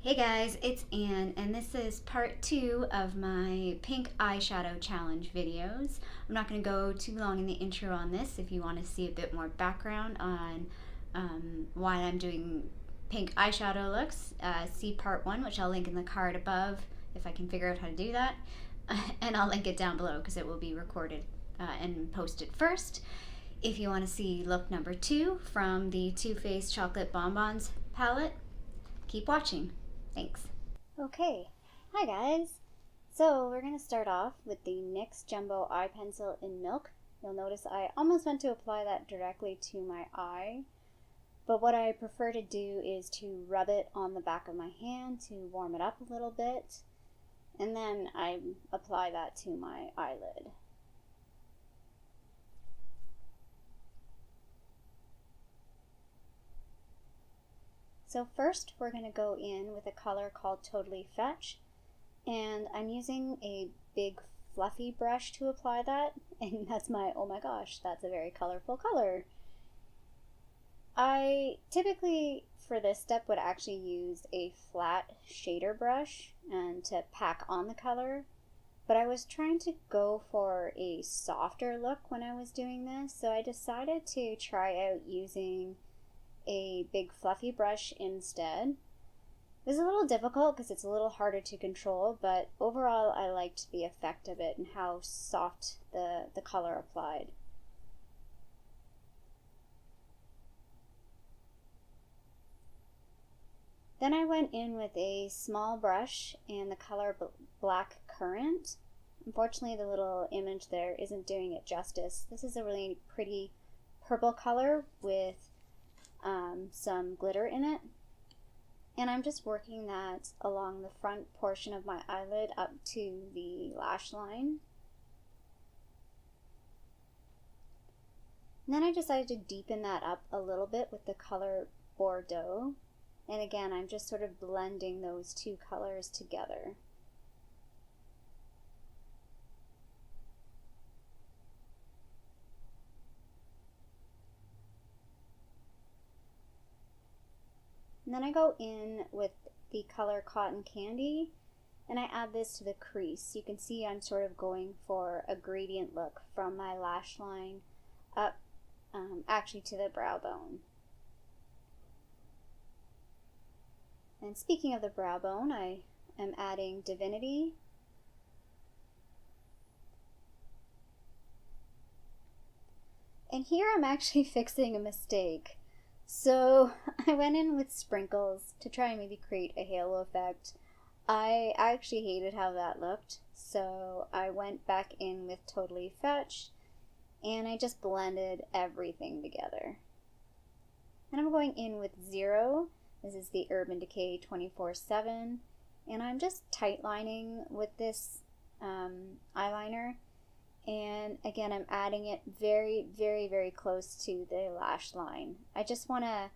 Hey guys, it's Anne, and this is part two of my pink eyeshadow challenge videos. I'm not going to go too long in the intro on this. If you want to see a bit more background on why I'm doing pink eyeshadow looks, see part one, which I'll link in the card above if I can figure out how to do that. And I'll link it down below because it will be recorded and posted first. If you want to see look number two from the Too Faced Chocolate Bonbons palette, keep watching. Thanks. Okay, hi guys. So we're going to start off with the NYX Jumbo Eye Pencil in Milk. You'll notice I almost went to apply that directly to my eye, but what I prefer to do is to rub it on the back of my hand to warm it up a little bit, and then I apply that to my eyelid. So first we're going to go in with a color called Totally Fetch, and I'm using a big fluffy brush to apply that, and that's my, oh my gosh, that's a very colorful color. I typically for this step would actually use a flat shader brush and to pack on the color, but I was trying to go for a softer look when I was doing this, so I decided to try out using a big fluffy brush instead. It was a little difficult because it's a little harder to control, but overall I liked the effect of it and how soft the color applied. Then I went in with a small brush and the color Black Currant. Unfortunately, the little image there isn't doing it justice. This is a really pretty purple color with some glitter in it, and I'm just working that along the front portion of my eyelid up to the lash line. And then I decided to deepen that up a little bit with the color Bordeaux, and again I'm just sort of blending those two colors together. And then I go in with the color Cotton Candy, and I add this to the crease. You can see I'm sort of going for a gradient look from my lash line up actually to the brow bone. And speaking of the brow bone, I am adding Divinity. And here I'm actually fixing a mistake. So I went in with sprinkles to try and maybe create a halo effect. I actually hated how that looked, so I went back in with Totally Fetch and I just blended everything together. And I'm going in with Zero. This is the Urban Decay 24/7, and I'm just tight lining with this eyeliner. And again, I'm adding it very, very, very close to the lash line. I just want to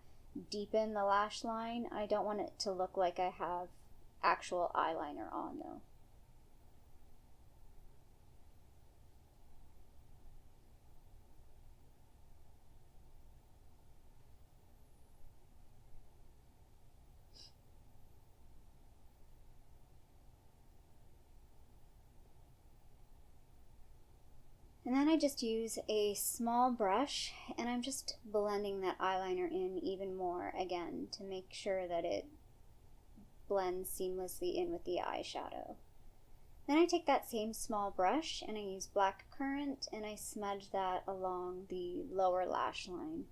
deepen the lash line. I don't want it to look like I have actual eyeliner on though. And then I just use a small brush and I'm just blending that eyeliner in even more again to make sure that it blends seamlessly in with the eyeshadow. Then I take that same small brush and I use Black Currant and I smudge that along the lower lash line.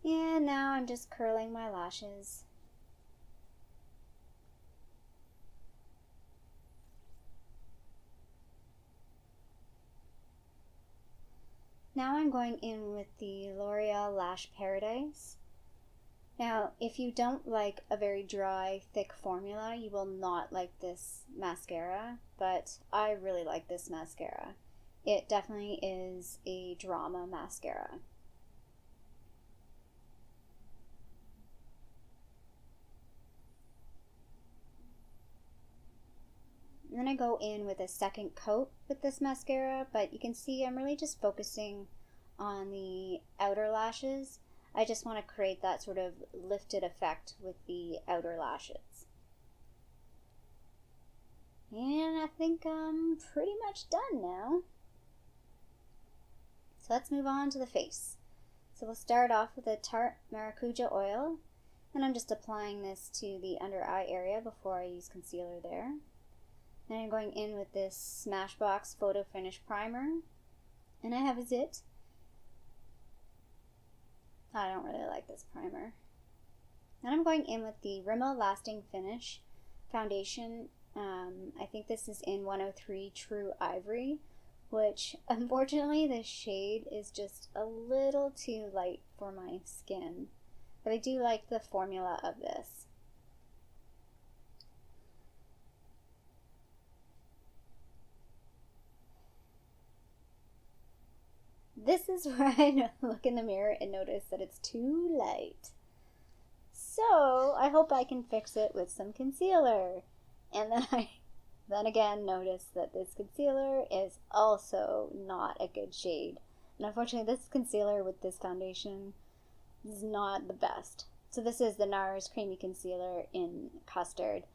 And now I'm just curling my lashes. Now I'm going in with the L'Oreal Lash Paradise. Now, if you don't like a very dry, thick formula, you will not like this mascara, but I really like this mascara. It definitely is a drama mascara. And then I go in with a second coat with this mascara, but you can see I'm really just focusing on the outer lashes. I just want to create that sort of lifted effect with the outer lashes. And I think I'm pretty much done now. So let's move on to the face. So we'll start off with a Tarte Maracuja oil, and I'm just applying this to the under eye area before I use concealer there. Then I'm going in with this Smashbox Photo Finish Primer, and I have a zit. I don't really like this primer. Then I'm going in with the Rimmel Lasting Finish foundation. I think this is in 103 True Ivory, which unfortunately the shade is just a little too light for my skin, but I do like the formula of this. This is where I look in the mirror and notice that it's too light. So I hope I can fix it with some concealer. And then I again notice that this concealer is also not a good shade. And unfortunately this concealer with this foundation is not the best. So this is the NARS Creamy Concealer in Custard.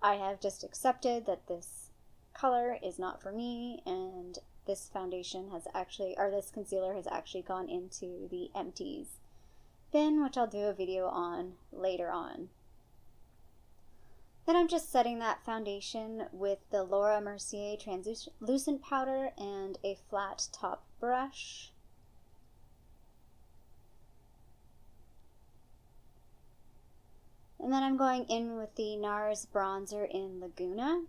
I have just accepted that this color is not for me, and this foundation has actually, or this concealer has actually gone into the empties bin, which I'll do a video on later on. Then I'm just setting that foundation with the Laura Mercier translucent powder and a flat top brush. And then I'm going in with the NARS bronzer in Laguna.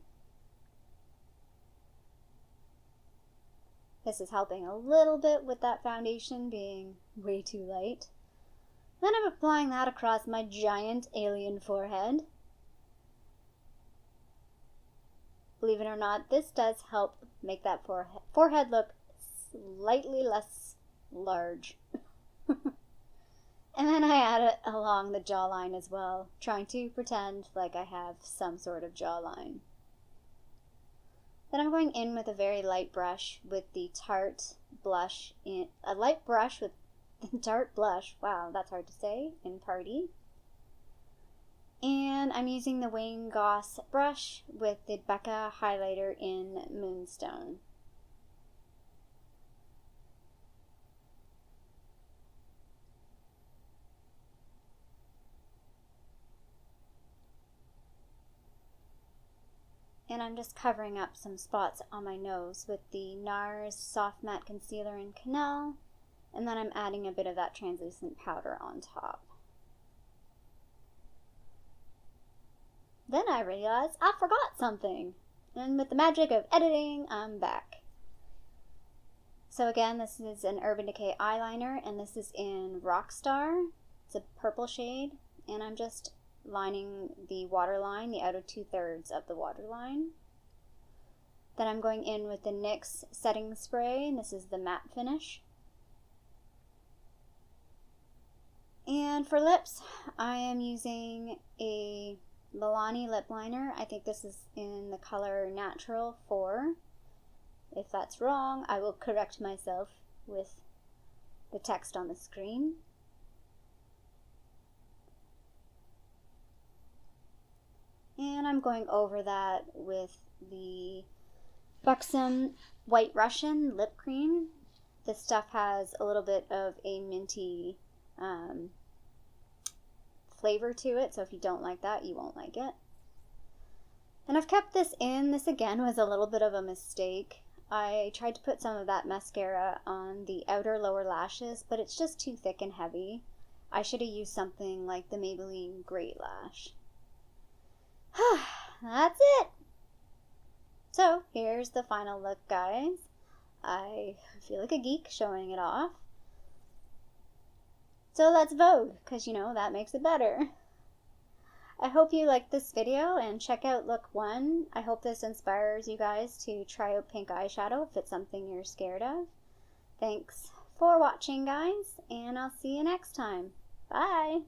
This is helping a little bit with that foundation being way too light. Then I'm applying that across my giant alien forehead. Believe it or not, this does help make that forehead look slightly less large. And then I add it along the jawline as well, trying to pretend like I have some sort of jawline. Then I'm going in with a very light brush with the Tarte blush, a light brush with the Tarte blush, wow, that's hard to say, in Party. And I'm using the Wayne Goss brush with the Becca highlighter in Moonstone. And I'm just covering up some spots on my nose with the NARS Soft Matte Concealer in Canal, and then I'm adding a bit of that translucent powder on top. Then I realized I forgot something, and with the magic of editing, I'm back. So again, this is an Urban Decay eyeliner, and this is in Rockstar. It's a purple shade, and I'm just lining the waterline, the outer 2/3 of the waterline. Then I'm going in with the NYX setting spray, and this is the matte finish. And for lips, I am using a Milani lip liner. I think this is in the color Natural 4. If that's wrong, I will correct myself with the text on the screen. And I'm going over that with the Buxom White Russian lip cream. This stuff has a little bit of a minty flavor to it, so if you don't like that, you won't like it. And I've kept this in. This again was a little bit of a mistake. I tried to put some of that mascara on the outer lower lashes, but it's just too thick and heavy. I should have used something like the Maybelline Great Lash. That's it! So, here's the final look, guys. I feel like a geek showing it off. So let's vote, because you know, that makes it better. I hope you liked this video and check out look 1. I hope this inspires you guys to try out pink eyeshadow if it's something you're scared of. Thanks for watching, guys, and I'll see you next time. Bye!